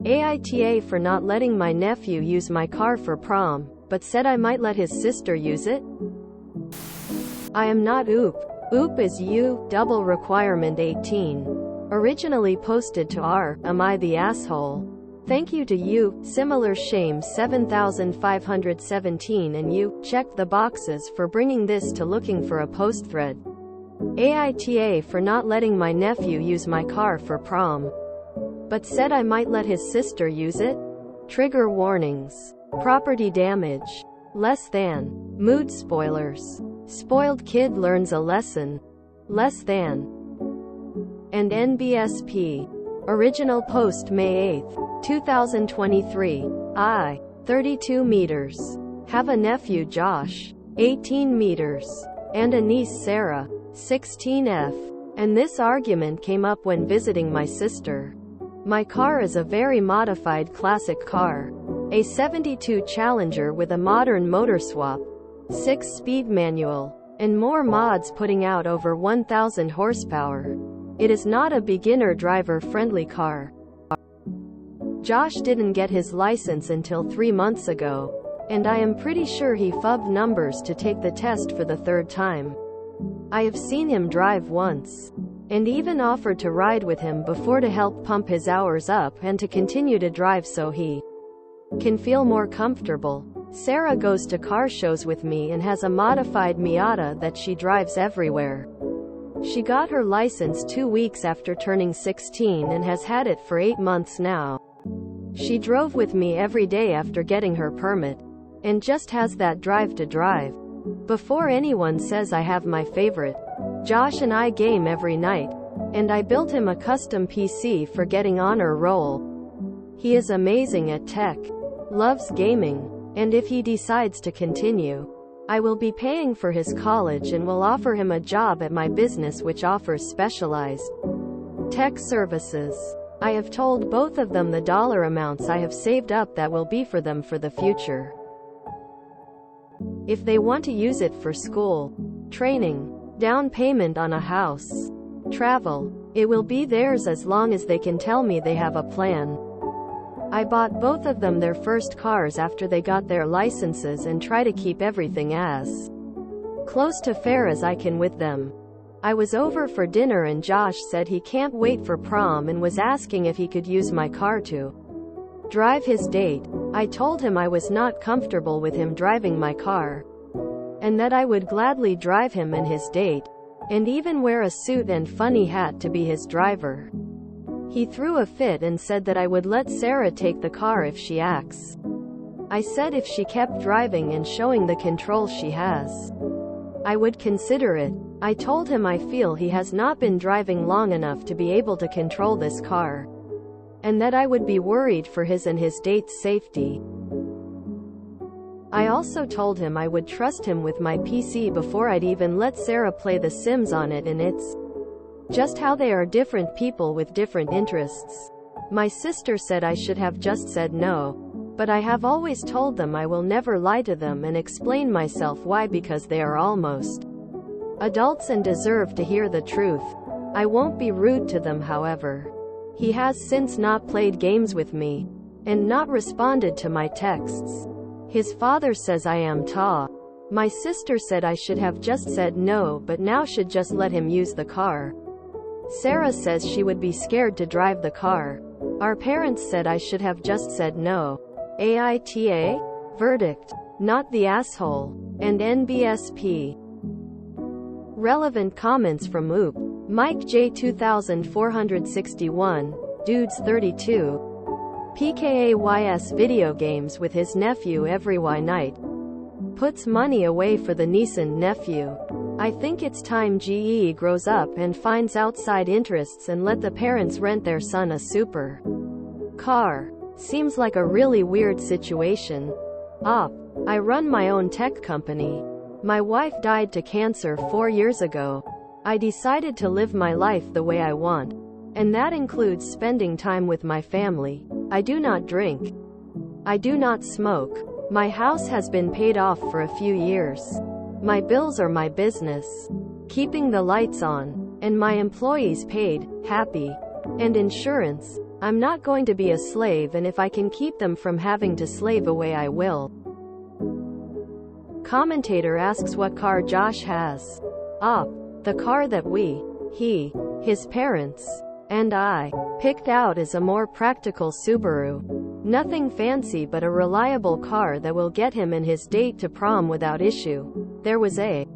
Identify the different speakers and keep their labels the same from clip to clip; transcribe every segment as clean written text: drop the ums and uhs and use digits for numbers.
Speaker 1: AITA for not letting my nephew use my car for prom, but said I might let his sister use it? I am not OOP. OOP is you, double requirement 18. Originally posted to r, am I the asshole? Thank you to you, similar shame 7517 and you, checked the boxes for bringing this to looking for a post thread. AITA for not letting my nephew use my car for prom, but said I might let his sister use it? Trigger warnings. Property damage. Less than. Mood spoilers. Spoiled kid learns a lesson. Less than. And NBSP. Original post May 8, 2023. I. 32 meters. Have a nephew Josh. 18 meters. And a niece Sarah. 16F. And this argument came up when visiting my sister. My car is a very modified classic car. A 72 Challenger with a modern motor swap, 6-speed manual, and more mods putting out over 1,000 horsepower. It is not a beginner driver-friendly car. Josh didn't get his license until 3 months ago, and I am pretty sure he fubbed numbers to take the test for the 3rd time. I have seen him drive once, and even offered to ride with him before to help pump his hours up and to continue to drive so he can feel more comfortable. Sarah goes to car shows with me and has a modified Miata that she drives everywhere. She got her license 2 weeks after turning 16 and has had it for 8 months now. She drove with me every day after getting her permit, and just has that drive to drive. Before anyone says I have my favorite, Josh and I game every night, and I built him a custom PC for getting honor roll. He is amazing at tech, loves gaming, and if he decides to continue, I will be paying for his college and will offer him a job at my business which offers specialized tech services. I have told both of them the dollar amounts I have saved up that will be for them for the future. If they want to use it for school, training, down payment on a house, travel, it will be theirs as long as they can tell me they have a plan. I bought both of them their first cars after they got their licenses and try to keep everything as close to fair as I can with them. I was over for dinner and Josh said he can't wait for prom and was asking if he could use my car to drive his date. I told him I was not comfortable with him driving my car, and that I would gladly drive him and his date, and even wear a suit and funny hat to be his driver. He threw a fit and said that I would let Sarah take the car if she acts. I said if she kept driving and showing the control she has, I would consider it. I told him I feel he has not been driving long enough to be able to control this car, and that I would be worried for his and his date's safety. I also told him I would trust him with my PC before I'd even let Sarah play The Sims on it, and it's just how they are different people with different interests. My sister said I should have just said no, but I have always told them I will never lie to them and explain myself why, because they are almost adults and deserve to hear the truth. I won't be rude to them, however. He has since not played games with me, and not responded to my texts. His father says I am ta. My sister said I should have just said no, but now should just let him use the car. Sarah says she would be scared to drive the car. Our parents said I should have just said no. AITA? Verdict. Not the asshole. And NBSP. Relevant comments from OOP. Mike J 2461, Dudes 32. PKAYS video games with his nephew every night. Puts money away for the niece and nephew. I think it's time GE grows up and finds outside interests and let the parents rent their son a super car. Seems like a really weird situation. I run my own tech company. My wife died to cancer 4 years ago. I decided to live my life the way I want, and that includes spending time with my family. I do not drink. I do not smoke. My house has been paid off for a few years. My bills are my business. Keeping the lights on, and my employees paid, happy, and insurance. I'm not going to be a slave, and if I can keep them from having to slave away, I will. Commentator asks what car Josh has. The car that he, his parents, and I picked out is a more practical Subaru. Nothing fancy, but a reliable car that will get him and his date to prom without issue. There was a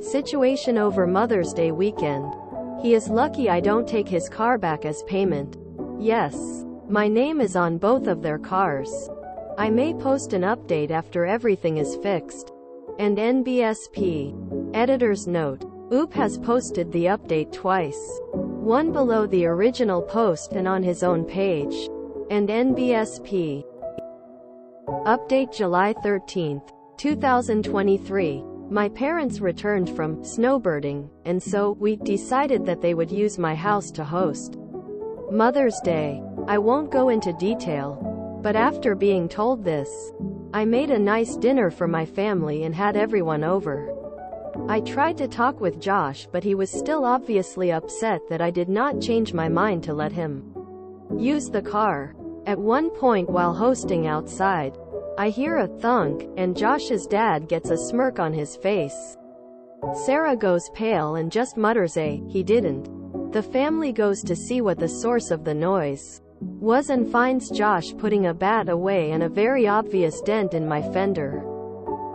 Speaker 1: situation over Mother's Day weekend. He is lucky I don't take his car back as payment. Yes, my name is on both of their cars. I may post an update after everything is fixed. And NBSP. Editor's note. Oop has posted the update twice. One below the original post and on his own page. And NBSP. Update July 13, 2023. My parents returned from snowbirding, and so we decided that they would use my house to host Mother's Day. I won't go into detail, but after being told this, I made a nice dinner for my family and had everyone over. I tried to talk with Josh, but he was still obviously upset that I did not change my mind to let him use the car. At one point while hosting outside, I hear a thunk, and Josh's dad gets a smirk on his face. Sarah goes pale and just mutters he didn't. The family goes to see what the source of the noise was and finds Josh putting a bat away and a very obvious dent in my fender.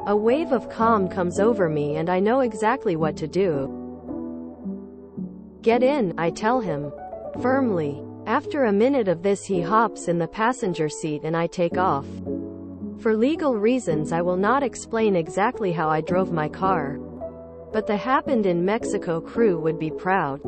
Speaker 1: A wave of calm comes over me and I know exactly what to do. Get in, I tell him firmly. After a minute of this, he hops in the passenger seat and I take off. For legal reasons, I will not explain exactly how I drove my car. But the Happened in Mexico crew would be proud.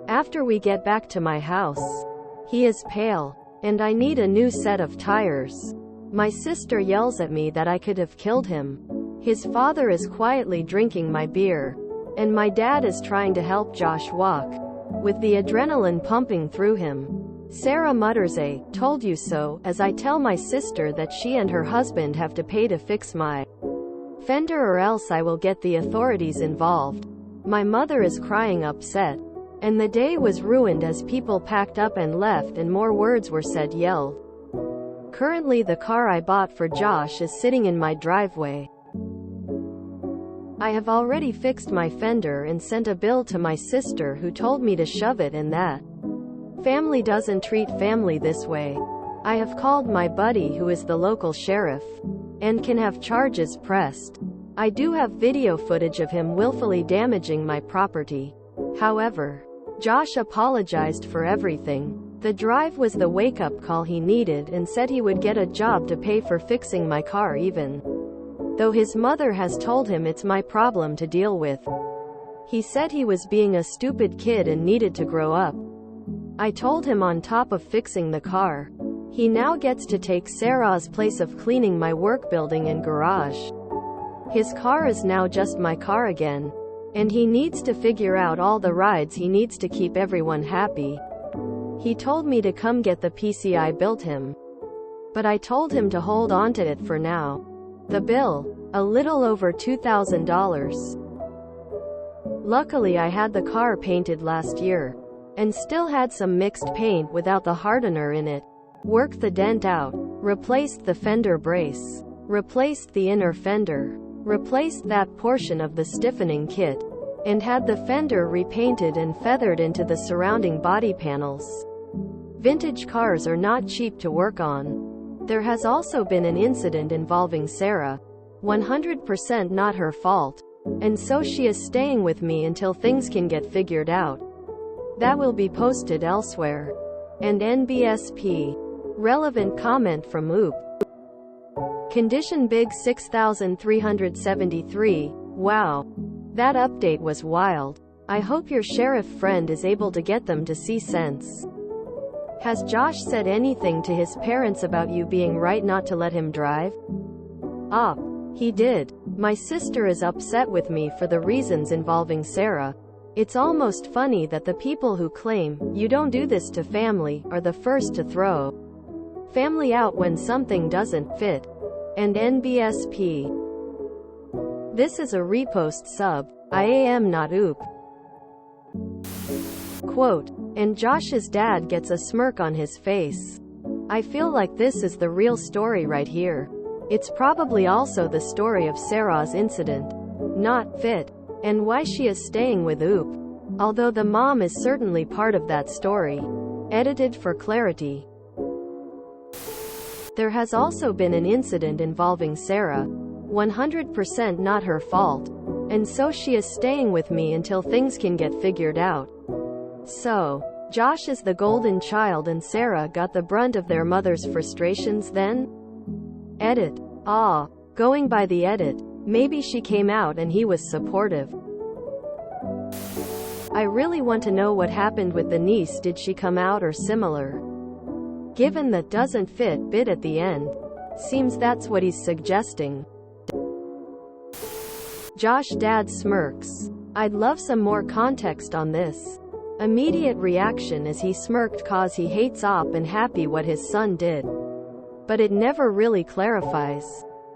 Speaker 1: After we get back to my house, he is pale, and I need a new set of tires. My sister yells at me that I could have killed him. His father is quietly drinking my beer, and my dad is trying to help Josh walk, with the adrenaline pumping through him. Sarah mutters told you so, as I tell my sister that she and her husband have to pay to fix my fender or else I will get the authorities involved. My mother is crying upset. And the day was ruined as people packed up and left and more words were said, yelled. Currently the car I bought for Josh is sitting in my driveway. I have already fixed my fender and sent a bill to my sister, who told me to shove it in that. Family doesn't treat family this way. I have called my buddy, who is the local sheriff, and can have charges pressed. I do have video footage of him willfully damaging my property. However, Josh apologized for everything. The drive was the wake-up call he needed and said he would get a job to pay for fixing my car, even though his mother has told him it's my problem to deal with. He said he was being a stupid kid and needed to grow up. I told him on top of fixing the car, he now gets to take Sarah's place of cleaning my work building and garage. His car is now just my car again. And he needs to figure out all the rides he needs to keep everyone happy. He told me to come get the PC I built him, but I told him to hold on to it for now. The bill, a little over $2,000. Luckily I had the car painted last year, and still had some mixed paint without the hardener in it. Worked the dent out, replaced the fender brace, replaced the inner fender, replaced that portion of the stiffening kit, and had the fender repainted and feathered into the surrounding body panels. Vintage cars are not cheap to work on. There has also been an incident involving Sarah. 100% not her fault. And so she is staying with me until things can get figured out. That will be posted elsewhere. And NBSP. Relevant comment from Oop. Condition Big 6373. Wow. That update was wild. I hope your sheriff friend is able to get them to see sense. Has Josh said anything to his parents about you being right not to let him drive? He did. My sister is upset with me for the reasons involving Sarah. It's almost funny that the people who claim, you don't do this to family, are the first to throw family out when something doesn't fit. And NBSP. This is a repost sub. I am not Oop. Quote. And Josh's dad gets a smirk on his face. I feel like this is the real story right here. It's probably also the story of Sarah's incident. Not fit. And why she is staying with Oop. Although the mom is certainly part of that story. Edited for clarity. There has also been an incident involving Sarah. 100% not her fault. And so she is staying with me until things can get figured out. So, Josh is the golden child and Sarah got the brunt of their mother's frustrations then? Edit. Going by the edit, maybe she came out and he was supportive. I really want to know what happened with the niece. Did she come out or similar? Given that doesn't fit bit at the end. Seems that's what he's suggesting. Josh dad smirks. I'd love some more context on this. Immediate reaction is he smirked cause he hates Op and happy what his son did. But it never really clarifies.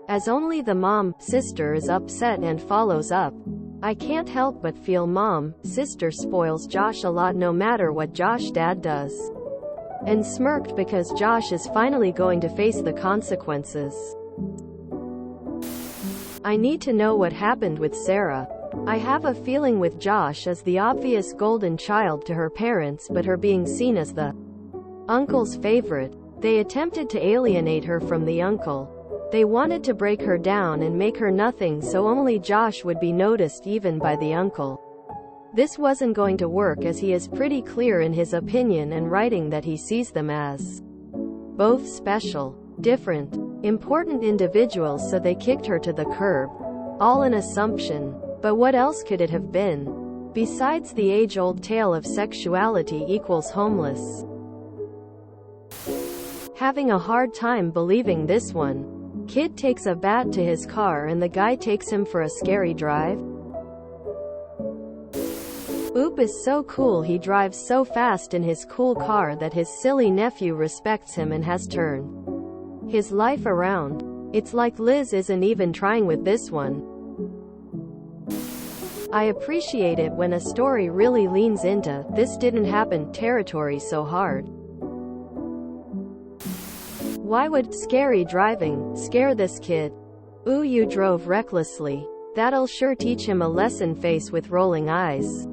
Speaker 1: As only the mom, sister is upset and follows up. I can't help but feel mom, sister spoils Josh a lot no matter what Josh dad does. And smirked because Josh is finally going to face the consequences. I need to know what happened with Sarah. I have a feeling with Josh as the obvious golden child to her parents but her being seen as the uncle's favorite. They attempted to alienate her from the uncle. They wanted to break her down and make her nothing so only Josh would be noticed even by the uncle. This wasn't going to work as he is pretty clear in his opinion and writing that he sees them as both special, different, important individuals, so they kicked her to the curb. All an assumption. But what else could it have been? Besides the age-old tale of sexuality equals homeless. Having a hard time believing this one. Kid takes a bat to his car and the guy takes him for a scary drive. Oop is so cool, he drives so fast in his cool car that his silly nephew respects him and has turned his life around. It's like Liz isn't even trying with this one. I appreciate it when a story really leans into "this didn't happen" territory so hard. Why would scary driving scare this kid? Ooh, you drove recklessly. That'll sure teach him a lesson. Face with rolling eyes.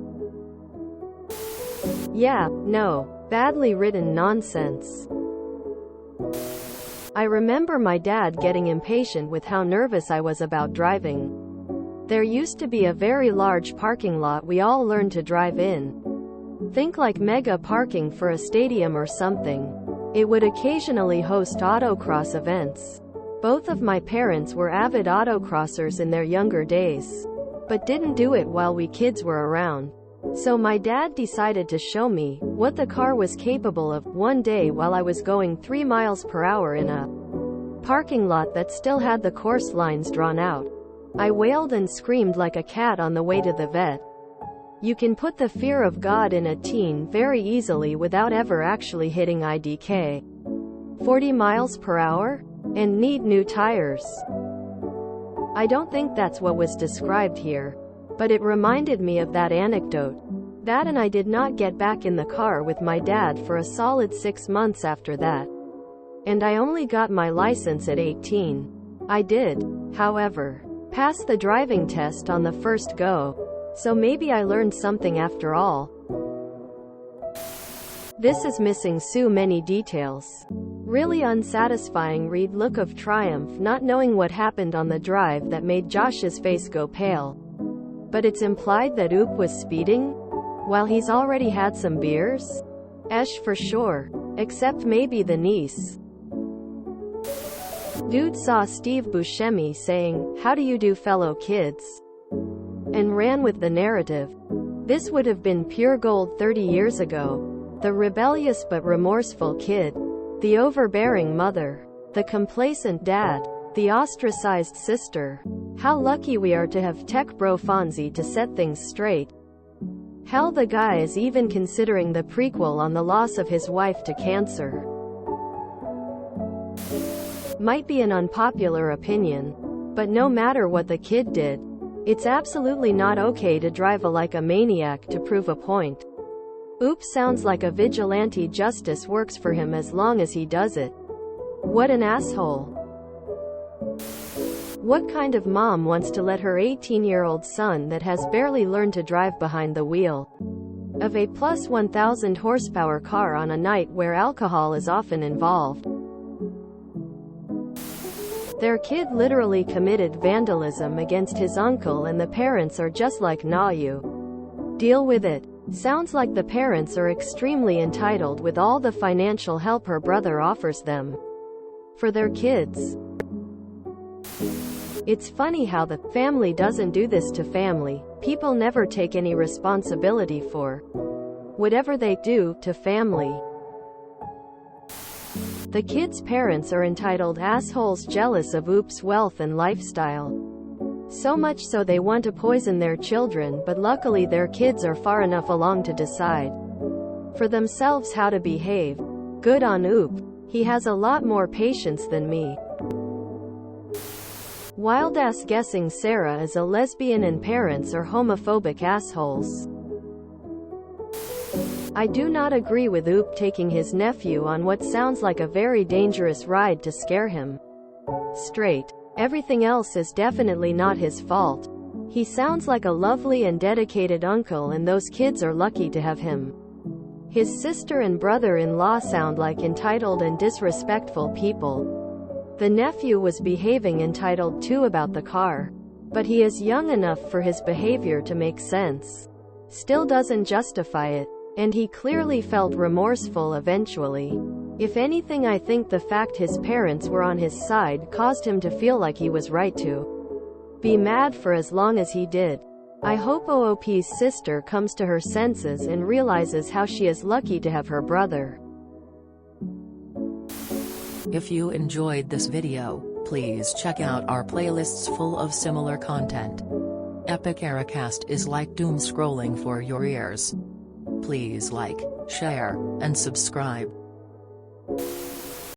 Speaker 1: Yeah, no. Badly written nonsense. I remember my dad getting impatient with how nervous I was about driving. There used to be a very large parking lot we all learned to drive in. Think like mega parking for a stadium or something. It would occasionally host autocross events. Both of my parents were avid autocrossers in their younger days, but didn't do it while we kids were around. So my dad decided to show me what the car was capable of one day while I was going 3 miles per hour in a parking lot that still had the course lines drawn out. I wailed and screamed like a cat on the way to the vet. You can put the fear of God in a teen very easily without ever actually hitting IDK. 40 miles per hour? And need new tires. I don't think that's what was described here, but it reminded me of that anecdote. That and I did not get back in the car with my dad for a solid 6 months after that. And I only got my license at 18. I did, however, pass the driving test on the first go. So maybe I learned something after all. This is missing so many details. Really unsatisfying read. Look of triumph not knowing what happened on the drive that made Josh's face go pale. But it's implied that Oop was speeding? While he's already had some beers? Esh for sure. Except maybe the niece. Dude saw Steve Buscemi saying, "How do you do, fellow kids?" and ran with the narrative. This would have been pure gold 30 years ago. The rebellious but remorseful kid. The overbearing mother. The complacent dad. The ostracized sister. How lucky we are to have tech bro Fonzie to set things straight. Hell, the guy is even considering the prequel on the loss of his wife to cancer. Might be an unpopular opinion, but no matter what the kid did, it's absolutely not okay to drive like a maniac to prove a point. Oops sounds like a vigilante justice works for him as long as he does it. What an asshole. What kind of mom wants to let her 18-year-old son that has barely learned to drive behind the wheel of a plus 1,000 horsepower car on a night where alcohol is often involved? Their kid literally committed vandalism against his uncle and the parents are just like, nah, you deal with it. Sounds like the parents are extremely entitled with all the financial help her brother offers them for their kids. It's funny how the family doesn't do this to family. People never take any responsibility for whatever they do to family. The kids' parents are entitled assholes jealous of Oop's wealth and lifestyle. So much so they want to poison their children, but luckily their kids are far enough along to decide for themselves how to behave. Good on Oop. He has a lot more patience than me. Wild ass guessing Sarah is a lesbian and parents are homophobic assholes. I do not agree with Oop taking his nephew on what sounds like a very dangerous ride to scare him straight. Everything else is definitely not his fault. He sounds like a lovely and dedicated uncle and those kids are lucky to have him. His sister and brother-in-law sound like entitled and disrespectful people. The nephew was behaving entitled too about the car. But he is young enough for his behavior to make sense. Still doesn't justify it. And he clearly felt remorseful eventually. If anything, I think the fact his parents were on his side caused him to feel like he was right to be mad for as long as he did. I hope OOP's sister comes to her senses and realizes how she is lucky to have her brother.
Speaker 2: If you enjoyed this video, please check out our playlists full of similar content. Epic Ericast is like doom scrolling for your ears. Please like, share, and subscribe.